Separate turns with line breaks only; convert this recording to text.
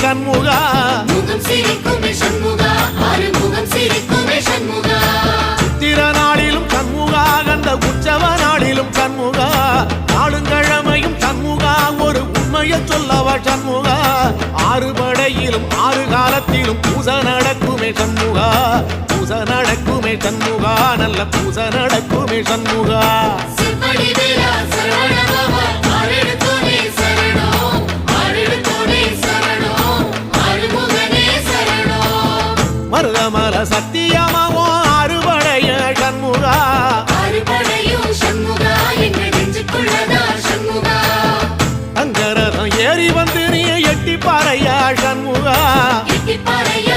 சண்முகா
முகம் சிரிக்குமே சண்முகா ஆறுமுகம் சிரிக்குமே சண்முகா
சித்திர நாளிலும் சண்முகா கந்த உற்சவ நாளிலும் சண்முகா நாளுங்கிழமையும் சண்முகா ஒரு உண்மையை சொல்லவா சண்முகா ஆறு படையிலும் ஆறு காலத்திலும் பூசை நடக்குமே சண்முகா பூசை நடக்குமே சண்முகா நல்ல பூசை நடக்குமே சண்முகா
சிவடி வேலா சரவணபவா ஆரெடுத்தோனே சரணம் ஆரெடுத்தோனே சரணம் ஆறுமுகனே சரணம்
மருதமல சத்தியமாவோ அறுபடைய சண்முகா
அறுபடையும் சண்முகா எங்க நெஞ்சுக்குள்ளதா சண்முகா
அங்கரதம் ஏறி வந்து நீ எட்டி பாறையா சண்முகா
எட்டி பாறையா